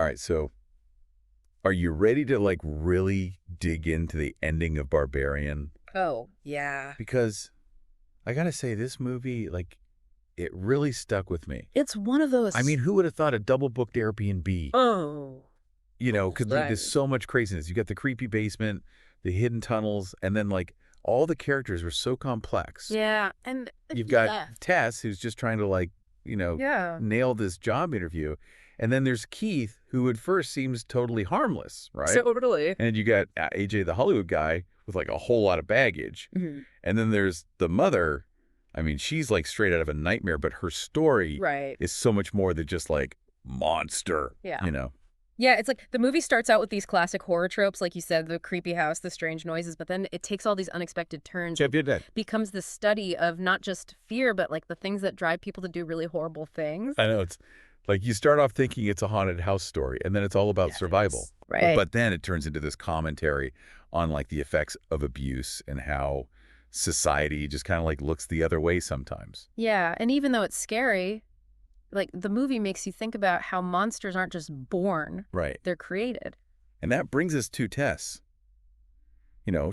All right, so are you ready to like really dig into the ending of Barbarian? Oh, yeah. Because I gotta say, this movie, like, it really stuck with me. It's one of I those. mean, who would have thought a double booked Airbnb, Oh, could lead to right. so much craziness? You got the creepy basement, the hidden tunnels, and then like all the characters were so complex. Yeah, and You've got yeah, Tess, who's just trying to like, yeah, nail this job interview. And then there's Keith, who at first seems totally harmless, right? totally. And you got AJ, the Hollywood guy, with like a whole lot of baggage. Mhm. And then there's the mother. I mean, she's like straight out of a nightmare, but her story Right. is so much more than just like monster, Yeah. you know? Yeah, it's like the movie starts out with these classic horror tropes, like you said, the creepy house, the strange noises, but then it takes all these unexpected turns. Jeff, It you did. becomes the study of not just fear, but like the things that drive people to do really horrible things. I know it's like you start off thinking it's a haunted house story, and then it's all about survival. Yes. Right. But then it turns into this commentary on like the effects of abuse and how society just kind of like looks the other way sometimes. Yeah, and even though it's scary, like the movie makes you think about how monsters aren't just born, Right. they're created. And that brings us to Tess.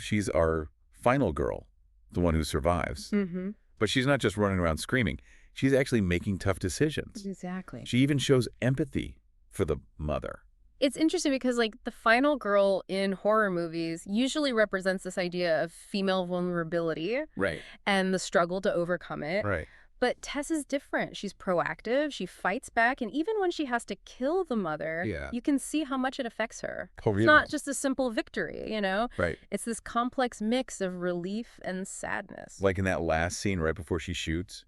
She's our final girl, the one who survives. Mm-hmm. But she's not just running around screaming. She's actually making tough decisions. Exactly. She even shows empathy for the mother. It's interesting because, like, the final girl in horror movies usually represents this idea of female vulnerability Right. and the struggle to overcome it. Right. But Tess is different. She's proactive, she fights back, and even when she has to kill the mother, Yeah. you can see how much it affects her. Oh, It's really? not just a simple victory, you know? Right. It's this complex mix of relief and sadness. Like in that last scene right before she shoots,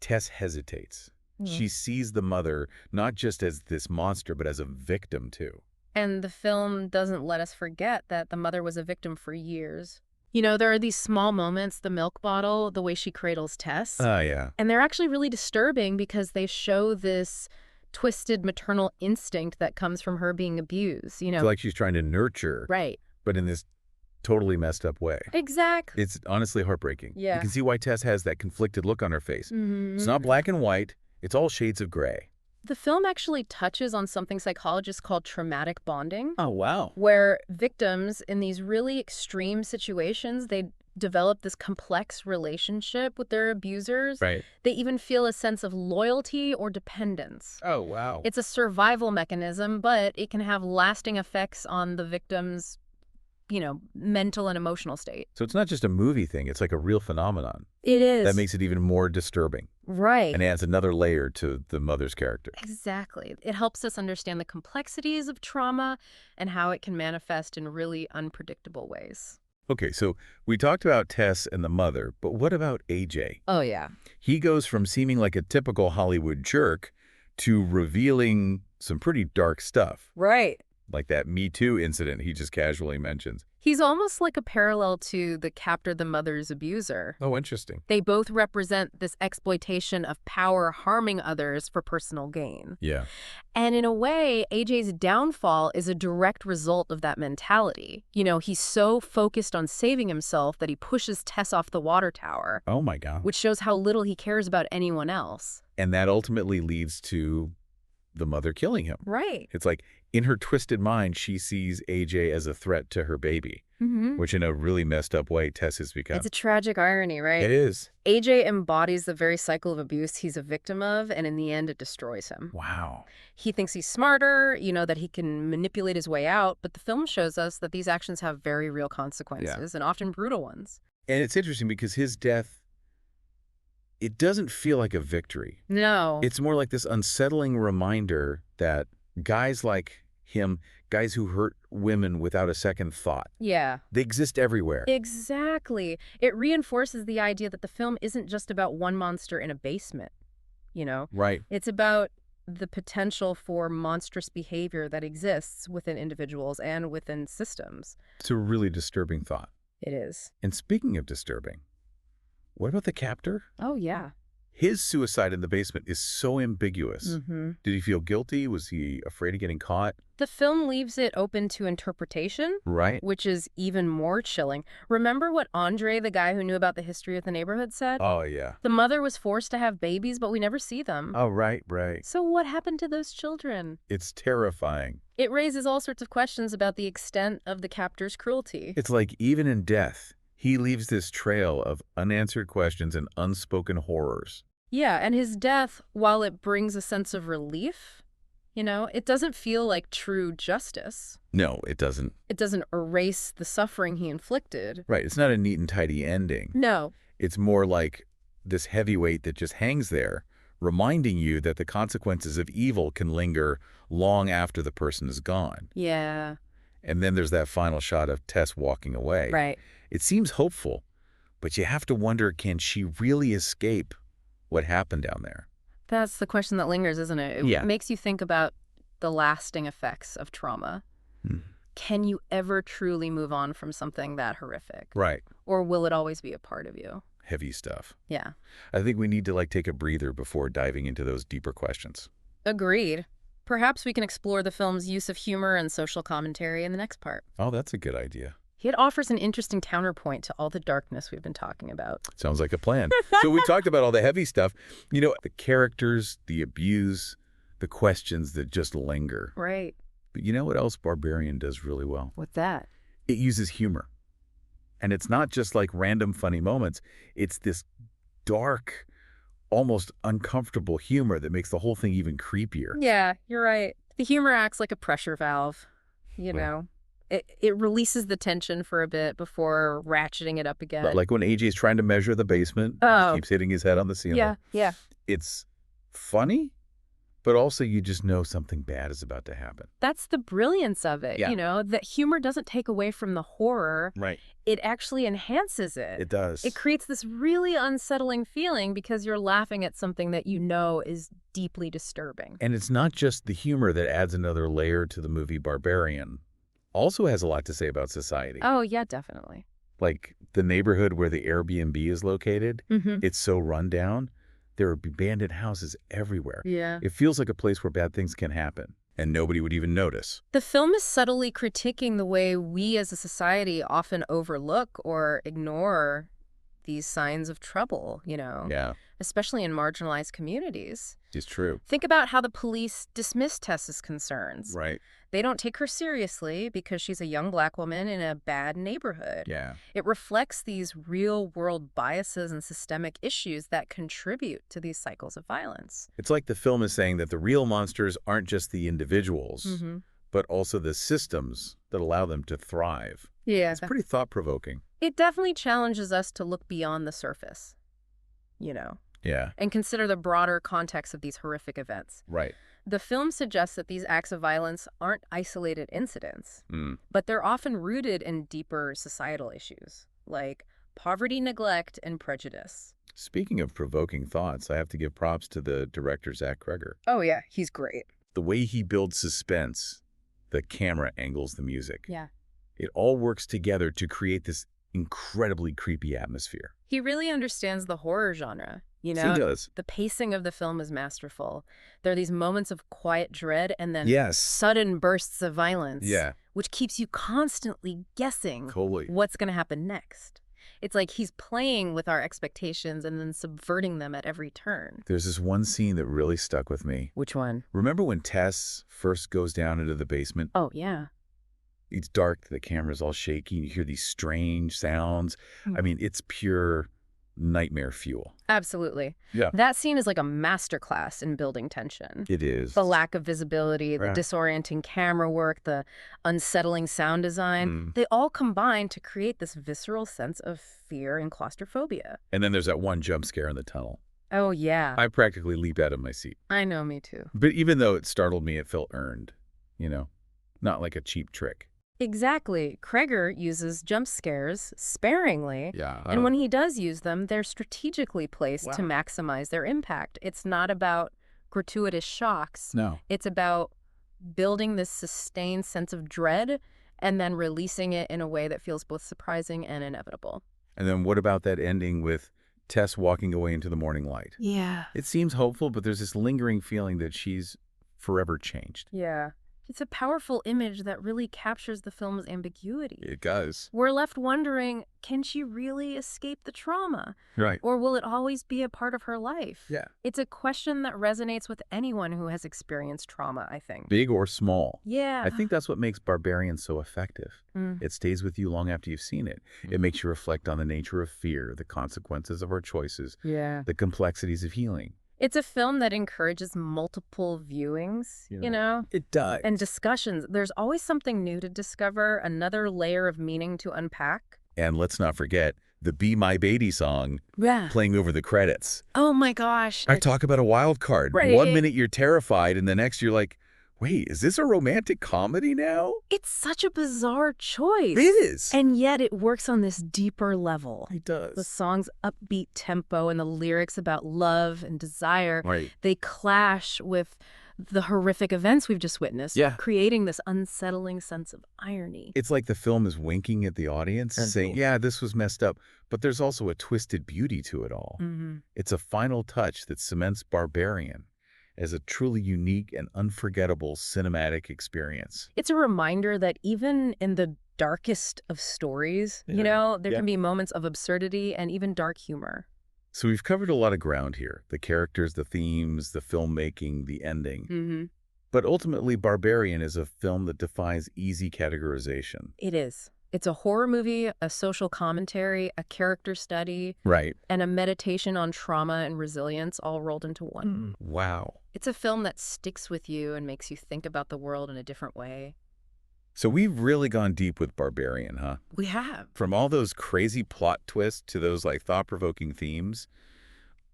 Tess hesitates. She sees the mother not just as this monster, but as a victim, too. And the film doesn't let us forget that the mother was a victim for years. You know, there are these small moments, the milk bottle, the way she cradles Tess. Oh, yeah. And they're actually really disturbing because they show this twisted maternal instinct that comes from her being abused, you know? It's like she's trying to nurture, Right. but in this totally messed up way. Exactly. It's honestly heartbreaking. Yeah. You can see why Tess has that conflicted look on her face. Mm-hmm. It's not black and white. It's all shades of gray. The film actually touches on something psychologists call traumatic bonding, Oh, wow. where victims in these really extreme situations, they develop this complex relationship with their abusers. Right. They even feel a sense of loyalty or dependence. Oh, wow. It's a survival mechanism, but it can have lasting effects on the victim's, mental and emotional state. So it's not just a movie thing. It's like a real phenomenon. It is. That makes it even more disturbing Right. and adds another layer to the mother's character. Exactly. It helps us understand the complexities of trauma and how it can manifest in really unpredictable ways. Okay, so we talked about Tess and the mother, but what about AJ? Oh, yeah. He goes from seeming like a typical Hollywood jerk to revealing some pretty dark stuff, Right. like that Me Too incident he just casually mentions. He's almost like a parallel to the captor the mother's abuser. Oh, interesting. They both represent this exploitation of power harming others for personal gain. Yeah. And in a way, AJ's downfall is a direct result of that mentality. You know, he's so focused on saving himself that he pushes Tess off the water tower, Oh, my God. which shows how little he cares about anyone else. And that ultimately leads to the mother killing him. Right. It's like in her twisted mind, she sees AJ as a threat to her baby, Mm-hmm. which in a really messed up way, Tess has become. It's a tragic irony, right? It is. AJ embodies the very cycle of abuse he's a victim of, and in the end, it destroys him. Wow. He thinks he's smarter, that he can manipulate his way out, but the film shows us that these actions have very real consequences, and often brutal ones. And it's interesting because his death, it doesn't feel like a victory. No. It's more like this unsettling reminder that guys like him, guys who hurt women without a second thought, Yeah. they exist everywhere. Exactly. It reinforces the idea that the film isn't just about one monster in a basement, Right. It's about the potential for monstrous behavior that exists within individuals and within systems. It's a really disturbing thought. It is. And speaking of disturbing, what about the captor? Oh, yeah. His suicide in the basement is so ambiguous. Mm-hmm. Did he feel guilty? Was he afraid of getting caught? The film leaves it open to interpretation, Right. which is even more chilling. Remember what Andre, the guy who knew about the history of the neighborhood, said? Oh, yeah. The mother was forced to have babies, but we never see them. Oh, right. So what happened to those children? It's terrifying. It raises all sorts of questions about the extent of the captor's cruelty. It's like even in death, he leaves this trail of unanswered questions and unspoken horrors. Yeah, and his death, while it brings a sense of relief, it doesn't feel like true justice. No, it doesn't. It doesn't erase the suffering he inflicted. Right. It's not a neat and tidy ending. No. It's more like this heavyweight that just hangs there, reminding you that the consequences of evil can linger long after the person is gone. Yeah. And then there's that final shot of Tess walking away. Right. It seems hopeful, but you have to wonder, can she really escape what happened down there? That's the question that lingers, isn't it? It makes you think about the lasting effects of trauma. Can you ever truly move on from something that horrific? Right. Or will it always be a part of you? Heavy stuff. Yeah. I think we need to take a breather before diving into those deeper questions. Agreed. Perhaps we can explore the film's use of humor and social commentary in the next part. Oh, that's a good idea. It offers an interesting counterpoint to all the darkness we've been talking about. Sounds like a plan. So we talked about all the heavy stuff. The characters, the abuse, the questions that just linger. Right. But you know what else Barbarian does really well? What's that? It uses humor. And it's not just like random funny moments. It's this dark, almost uncomfortable humor that makes the whole thing even creepier. Yeah, you're right. The humor acts like a pressure valve, know. It releases the tension for a bit before ratcheting it up again. Like when AJ's trying to measure the basement, he keeps hitting his head on the ceiling. Yeah. It's funny, but also you just know something bad is about to happen. That's the brilliance of it, that humor doesn't take away from the horror. Right. It actually enhances it. It does. It creates this really unsettling feeling because you're laughing at something that is deeply disturbing. And it's not just the humor that adds another layer to the movie Barbarian. Also has a lot to say about society. Oh, yeah, definitely. Like the neighborhood where the Airbnb is located, it's so run down. There are abandoned houses everywhere. Yeah. It feels like a place where bad things can happen, and nobody would even notice. The film is subtly critiquing the way we as a society often overlook or ignore these signs of trouble, Yeah, especially in marginalized communities. it's true. Think about how the police dismiss Tess's concerns. Right. They don't take her seriously because she's a young Black woman in a bad neighborhood. Yeah. It reflects these real-world biases and systemic issues that contribute to these cycles of violence. It's like the film is saying that the real monsters aren't just the individuals, but also the systems that allow them to thrive. Yeah. It's pretty thought-provoking. It definitely challenges us to look beyond the surface, Yeah. and consider the broader context of these horrific events. Right. The film suggests that these acts of violence aren't isolated incidents, but they're often rooted in deeper societal issues, like poverty, neglect, and prejudice. Speaking of provoking thoughts, I have to give props to the director, Zach Kreger. Oh, yeah, he's great. The way he builds suspense, the camera angles, the music. Yeah. It all works together to create this incredibly creepy atmosphere. He really understands the horror genre, He does. The pacing of the film is masterful. There are these moments of quiet dread and then Yes. sudden bursts of violence, Yeah. which keeps you constantly guessing Totally. what's going to happen next. It's like he's playing with our expectations and then subverting them at every turn. There's this one scene that really stuck with me. Which one? Remember when Tess first goes down into the basement? Oh, yeah. It's dark, the camera's all shaky, and you hear these strange sounds. I mean, it's pure nightmare fuel. Absolutely. Yeah. That scene is like a masterclass in building tension. It is. The lack of visibility, the Right. disorienting camera work, the unsettling sound design, they all combine to create this visceral sense of fear and claustrophobia. And then there's that one jump scare in the tunnel. Oh, yeah. I practically leaped out of my seat. I know, me too. But even though it startled me, it felt earned, not like a cheap trick. Exactly. Kreger uses jump scares sparingly. Yeah. And when he does use them, they're strategically placed to Wow. maximize their impact. It's not about gratuitous shocks. No. It's about building this sustained sense of dread and then releasing it in a way that feels both surprising and inevitable. And then what about that ending with Tess walking away into the morning light. Yeah. It seems hopeful, but there's this lingering feeling that she's forever changed. Yeah. It's a powerful image that really captures the film's ambiguity. It does. We're left wondering, can she really escape the trauma? Right. Or will it always be a part of her life? Yeah. It's a question that resonates with anyone who has experienced trauma, I think. Big or small. Yeah. I think that's what makes Barbarian so effective. Mm. It stays with you long after you've seen it. It makes you reflect on the nature of fear, the consequences of our choices, Yeah. the complexities of healing. It's a film that encourages multiple viewings, you know? It does. And discussions. There's always something new to discover, another layer of meaning to unpack. And let's not forget the Be My Baby song Yeah. playing over the credits. Oh my gosh. I talk about a wild card. Right. 1 minute you're terrified, and the next you're like, wait, is this a romantic comedy now? It's such a bizarre choice. It is. And yet it works on this deeper level. It does. The song's upbeat tempo and the lyrics about love and desire, Right. they clash with the horrific events we've just witnessed, Yeah. creating this unsettling sense of irony. It's like the film is winking at the audience, saying, yeah, this was messed up, but there's also a twisted beauty to it all. Mm-hmm. It's a final touch that cements Barbarian as a truly unique and unforgettable cinematic experience. It's a reminder that even in the darkest of stories, you know, there can be moments of absurdity and even dark humor. So we've covered a lot of ground here. The characters, the themes, the filmmaking, the ending. Mm-hmm. But ultimately, Barbarian is a film that defies easy categorization. It is. It's a horror movie, a social commentary, a character study, Right. and a meditation on trauma and resilience all rolled into one. Wow. It's a film that sticks with you and makes you think about the world in a different way. So we've really gone deep with Barbarian, huh? We have. From all those crazy plot twists to those like thought-provoking themes,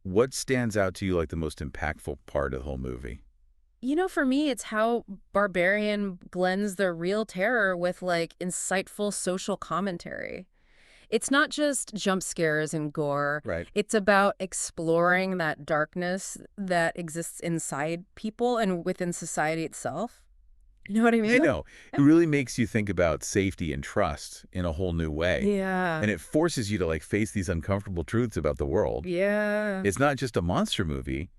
what stands out to you like the most impactful part of the whole movie? You know, for me, it's how Barbarian blends the real terror with, like, insightful social commentary. It's not just jump scares and gore. Right. It's about exploring that darkness that exists inside people and within society itself. You know what I mean? I know. It really makes you think about safety and trust in a whole new way. Yeah. And it forces you to like face these uncomfortable truths about the world. Yeah. It's not just a monster movie.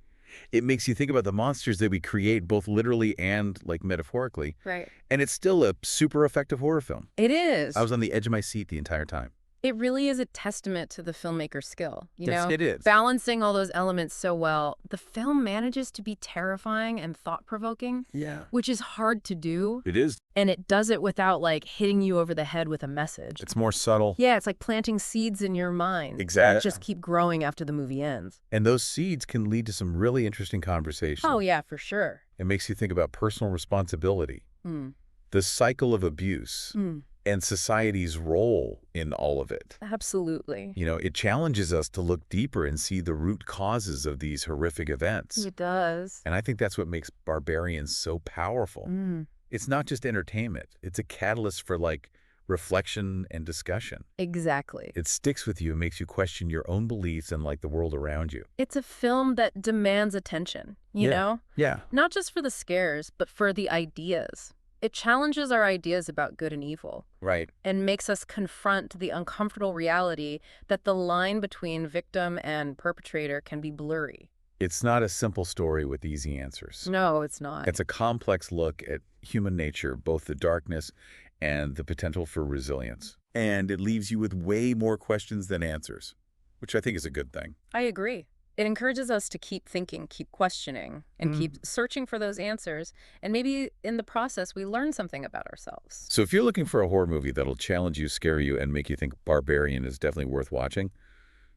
It makes you think about the monsters that we create both literally and like metaphorically. Right. And it's still a super effective horror film. It is. I was on the edge of my seat the entire time. It really is a testament to the filmmaker's skill, you Yes, know? it is. Balancing all those elements so well, the film manages to be terrifying and thought-provoking, Yeah. which is hard to do, It is. and it does it without, like, hitting you over the head with a message. It's more subtle. Yeah, it's like planting seeds in your mind. Exactly. That just keep growing after the movie ends. And those seeds can lead to some really interesting conversations. Oh, yeah, for sure. It makes you think about personal responsibility, Mm. the cycle of abuse, Mm. and society's role in all of it. Absolutely. You know, it challenges us to look deeper and see the root causes of these horrific events. It does. And I think that's what makes Barbarian so powerful. Mm. It's not just entertainment. It's a catalyst for like reflection and discussion. Exactly. It sticks with you and makes you question your own beliefs and like the world around you. It's a film that demands attention, you know? Yeah. Not just for the scares, but for the ideas. It challenges our ideas about good and evil Right. and makes us confront the uncomfortable reality that the line between victim and perpetrator can be blurry. It's not a simple story with easy answers. No, it's not. It's a complex look at human nature, both the darkness and the potential for resilience. And it leaves you with way more questions than answers, which I think is a good thing. I agree. It encourages us to keep thinking, keep questioning, and keep searching for those answers. And maybe in the process, we learn something about ourselves. So if you're looking for a horror movie that'll challenge you, scare you, and make you think Barbarian is definitely worth watching,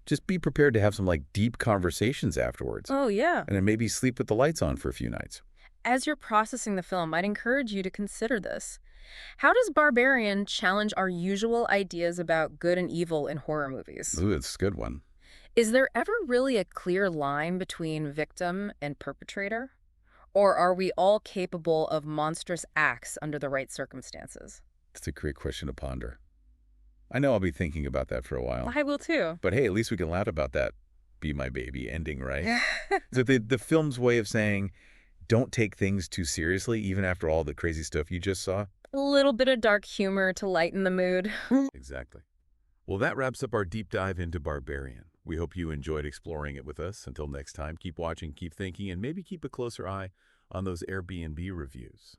just be prepared to have some like deep conversations afterwards. Oh, yeah. And then maybe sleep with the lights on for a few nights. As you're processing the film, I'd encourage you to consider this. How does Barbarian challenge our usual ideas about good and evil in horror movies? Ooh, it's a good one. Is there ever really a clear line between victim and perpetrator? Or are we all capable of monstrous acts under the right circumstances? That's a great question to ponder. I know I'll be thinking about that for a while. I will too. But hey, at least we can laugh about that Be My Baby ending, right? So the film's way of saying, don't take things too seriously, even after all the crazy stuff you just saw. A little bit of dark humor to lighten the mood. Exactly. Well, that wraps up our deep dive into Barbarian. We hope you enjoyed exploring it with us. Until next time, keep watching, keep thinking, and maybe keep a closer eye on those Airbnb reviews.